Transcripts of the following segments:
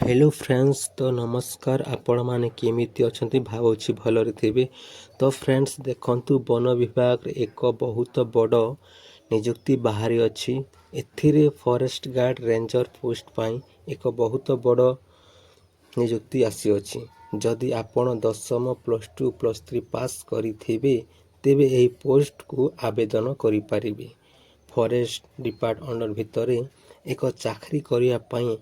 Hello friends तो नमस्कार आपण मैंने केमिति अछंती भावुछि भलरे थिबे। तो फ्रेंड्स देखंतु वन विभाग रे एक बहुत बड़ नियुक्ति बाहरी अछि। एथिरे फॉरेस्ट गार्ड रेंजर पोस्ट पाई एक बहुत बड़ नियुक्ति आसी अछि। जदि आपण दशम +2 +3 पास करिथिबे तेबे एही पोस्ट को आवेदन करि पारिबे। फॉरेस्ट डिपार्टमेंट अंडर भितरे एक चाकरी करिया पाई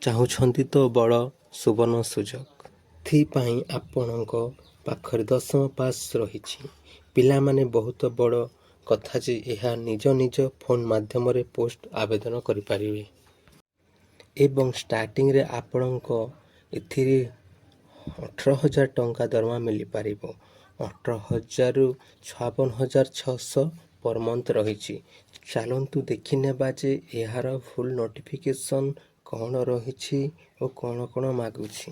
चाहुछंती तो बड़ सुवर्ण सुजोग थिपाई आपणक पाखरे दशम पास रहिछि। पिलामाने बहुत बड़ कथा जे यह निज निज फोन माध्यम रे पोस्ट आवेदन करि पारिबे एवं स्टार्टिंग रे आपणक एथिरे 18,000 टंका दरमा मिली पारिबो। 18,000 रु 56,600 पर मंथ रहिछि। चलंतु देखि नेबा जे एहार फुल नोटिफिकेशन कौन रहिछि और कौन कौन मागुछि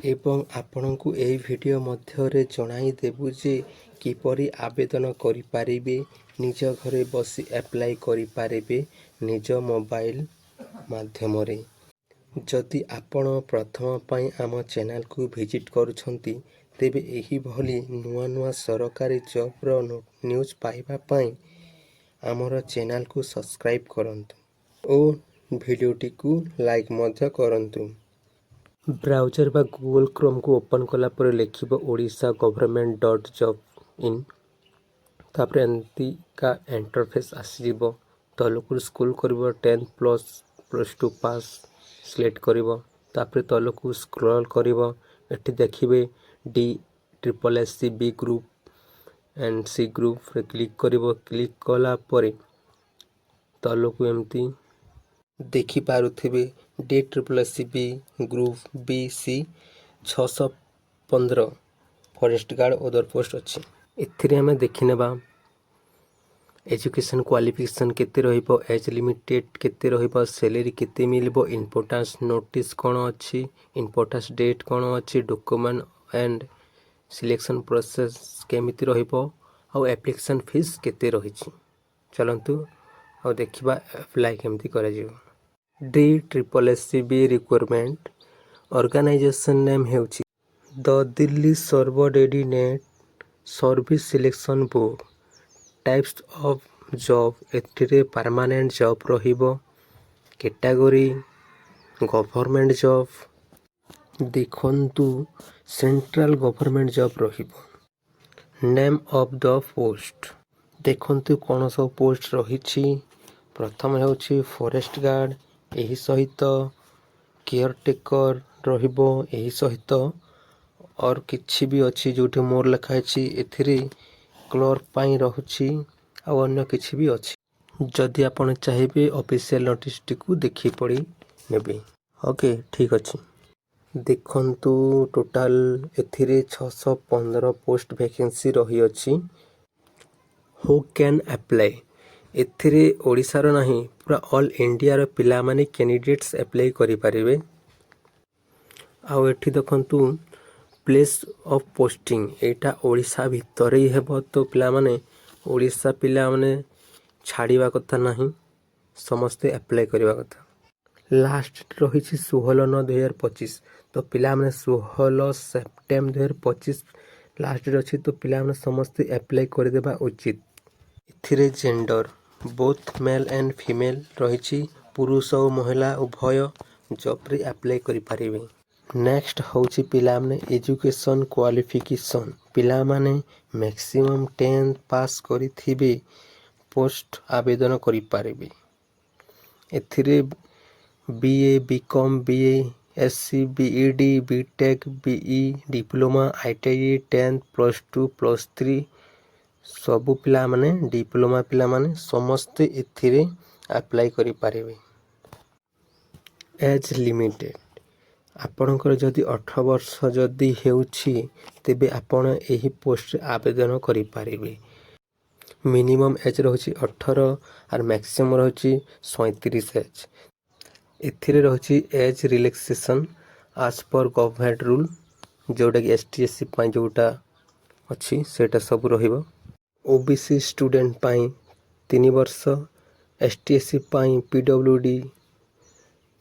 एवं आपणकु एही वीडियो मध्यरे जणाई देबु जे किपरि आवेदन करि पारिबे। निज घरे बसी अप्लाई करि पारिबे निज मोबाइल माध्यम रे। जदि आपण प्रथम पाई आम चैनल को विजिट करूछंती तेबे एही भली नुआ नुआ सरकारी जॉब रो न्यूज़ पाइबा पाई आमर चैनल को सब्सक्राइब करंतु और वीडियोटी को लाइक मध्य करंतु। ब्राउजर बा गूगल क्रोम को ओपन कला पर लिखिबो Odisha government dot job in. तापर एंती का इंटरफेस आसीबो। तलकु स्क्रॉल करबो 10 +2 पास सिलेक्ट करिबो। तापर तलकु स्क्रॉल करिबो। एठी देखिबे DSSC B group and C group रे क्लिक करिबो। क्लिक कला परे तलकु एमती देखि पारुथिबे DSSC B group B C 615 forest guard other post अछि। एथिरे हमें देखि नेबा एजुकेशन क्वालिफिकेशन केते रहिबो, एज लिमिटेड केते रहिबो, सैलरी केते मिलबो, इंपोर्टेंस नोटिस कोन अछि, इंपोर्टेंस डेट कोन अछि, डॉक्यूमेंट एंड सिलेक्शन प्रोसेस केमिति रहिबो और एप्लीकेशन फीस केते रहिछि। चलंतु और देखिबा अप्लाई केमिति करा जिवो। DSSC B requirement organization name हेउछि the Delhi subordinate service selection board. Types of job एथिरे परमानेंट जॉब रहिबो। कैटेगरी गवर्नमेंट जॉब देखंतु सेंट्रल गवर्नमेंट जॉब रहिबो। नेम ऑफ द पोस्ट देखंतु कोन सब पोस्ट रहिछि। प्रथम हेउछि फॉरेस्ट गार्ड, एही सहित केयरटेकर रहिबो, एही सहित और किछि भी अछि जोठी मोर लिखा अछि। एथिरे क्लर्क पाई रहुछि आ अन्य किछि भी अछि। जदि आपण चाहिबे ऑफिशियल नोटिस टिकु देखि पड़ी नेबे। ओके ठीक अछि। देखंतु टोटल एथिरे 615 पोस्ट वैकेंसी रही अछि। हु कैन अप्लाई एथिरे ओडिसा रो नाही पूरा ऑल इंडिया रो पिला माने कैंडिडेट्स अप्लाई करि पारिबे। आ एठी देखंतु प्लेस ऑफ पोस्टिंग एटा ओडिसा भितर ही हेबो। तो पिला माने ओडिसा पिला माने छाड़ीबा कथा नाही, समस्ते अप्लाई करिबा कथा। लास्ट रहिछि 16/9/2025। तो पिला माने 16 सेप्टेम्बर 2025 लास्ट रे अछि। तो पिला माने समस्ते अप्लाई करि देबा उचित। एथिरे gender both male and female रहिछि। पुरुष और महिला उभय जॉब रे अप्लाई करि पारिबे। नेक्स्ट होछि पिला माने एजुकेशन क्वालिफिकेशन। पिला माने मैक्सिमम 10th पास करिथिबे पोस्ट आवेदन करि पारिबे। एथिरे BA BCom BSc BEd BTech BE diploma ITI 10th +2 +3 सबु पिला माने डिप्लोमा पिला माने समस्ते एथिरे अप्लाई करि पारिबे। एज लिमिटेड आपणकर जदि 18 वर्ष जदि हेउछि तेबे आपण एही पोस्ट आवेदन करि पारिबे। मिनिमम एज रहुछि 18 और मैक्सिमम रहुछि 37 एज। एथिरे रहुछि एज रिलैक्सेशन आज पर गवर्नमेंट रूल जोटा कि ST SC पाई जोटा अछि सेटा सब रहिबो। OBC स्टूडेंट पाई 3 वर्ष, ST SC पाई PWD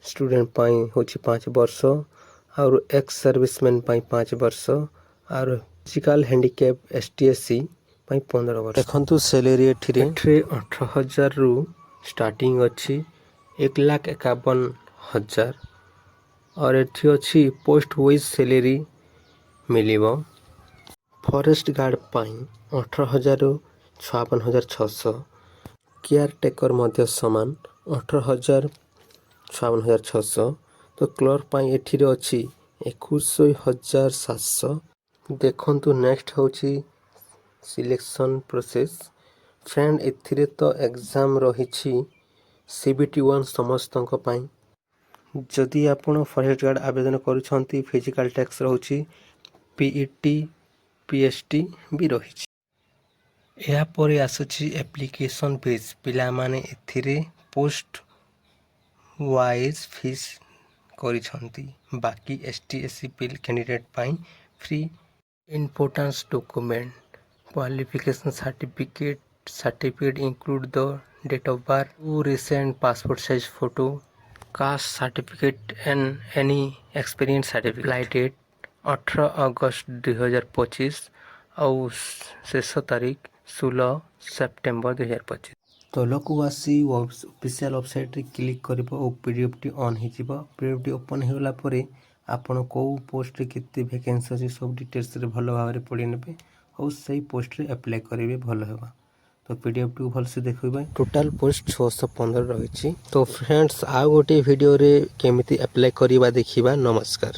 स्टूडेंट पाई होची 5 वर्ष और एक्स सर्विसमैन पाई 5 वर्ष और फिजिकल हैंडिकैप एसटीएससी पाई 15 वर्ष। देखंतु सैलरी एठिरे 18,000 रु स्टार्टिंग अच्छी 1,51,000 और एठी अच्छी पोस्ट वाइज सैलरी मिलिबो। फॉरेस्ट गार्ड पाई 18,000 रु 56,600, केयर टेकर मध्य समान 18,000 56,600। तो क्लर्क पाई एठिरे अच्छी 21,700। देखंतु नेक्स्ट होची सिलेक्शन प्रोसेस। फ्रेंड एथिरे तो एग्जाम रहिछि CBT1 समस्तଙ୍କ ପାଇଁ। जदि आपण फॉरेस्ट गार्ड आवेदन करूछंती फिजिकल टैक्स रहउछि PET PST भी रहिछि। या परे आसुछि एप्लिकेशन फीस। पिला माने एथिरे पोस्ट वाइज फीस करिछंती। बाकी ST/SC पिल कैंडिडेट पाई free. Importance document qualification certificate include the date of birth, 2 recent passport size photo, caste certificate and any experience certificate। Flight date 18 अगस्त 2025 और शेष तारीख 16 सेप्टेम्बर 2025। तलकू आसी ऑफिशियल वेबसाइट रे क्लिक करिबो और पीडीएफ टी ऑन हो जिवो। पीडीएफ टी ओपन होगला परे आपण को पोस्ट रे केते वैकेंसी अछि सब डिटेल्स रे भलो भाबरे पढि नेबे और सही पोस्ट रे अप्लाई करिवे भलो हेबा। तो पीडीएफ टी भल से देखिबे। टोटल पोस्ट 615 रहिछि। तो फ्रेंड्स आ गोटे वीडियो रे केमिति अप्लाई करिबा देखिबा। नमस्कार।